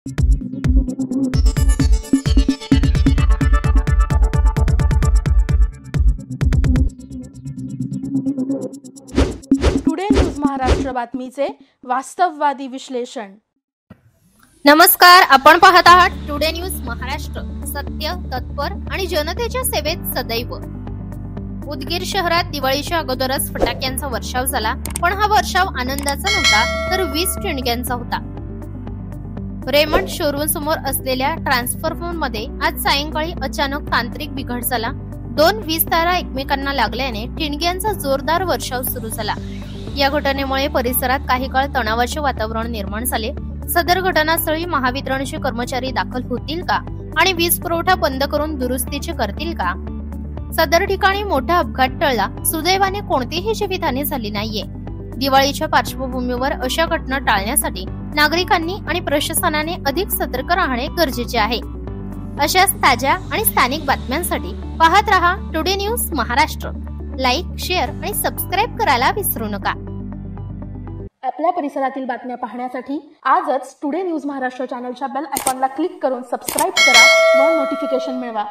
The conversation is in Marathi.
टुडे न्यूज महाराष्ट्र बातमीचे वास्तववादी विश्लेषण। नमस्कार, आपण पाहत आहात टुडे न्यूज महाराष्ट्र, सत्य, तत्पर आणि जनतेच्या सेवेत सदैव। उदगीर शहरात दिवाळीच्या अगोदरच फटाक्यांचा वर्षाव झाला, पण हा वर्षाव आनंदाचा नव्हता तर 20 टिणग्यांचा होता। रेमंड शोरूम समोर असलेल्या ट्रान्सफॉर्मर मध्ये आज सायंकाळी अचानक तांत्रिक बिघाड झाला। 2 वीज तारा एकमेकांना लागल्याने टिणग्यांचा जोरदार वर्षाव सुरू झाला। या घटनेमुळे परिसरात काही काळ तणावाचे वातावरण निर्माण झाले। सदर घटनास्थळी महावितरणचे कर्मचारी दाखल होतील का आणि वीज पुरवठा बंद करून दुरुस्तीचे करतील का? सदर ठिकाणी मोठा अपघात टळला। सुदैवाने कोणतीही जीवितहानी झाली नाहीये। दिवाळीच्या पार्श्वभूमीवर अशा घटना टाळण्यासाठी नागरिकांनी आणि प्रशासनाने अधिक सतर्क राहणे गरजेचे आहे। अशाच ताज्या आणि स्थानिक बातम्यांसाठी पाहत रहा today news Maharashtra. Like, share आणि सबस्क्राइब करायला विसरू नका। आपल्या परिसरातील बातम्या पाहण्यासाठी आजच टुडे न्यूज महाराष्ट्र चॅनलच्या बेल आयकॉनला क्लिक करून सबस्क्राइब करा व नोटिफिकेशन मिळवा।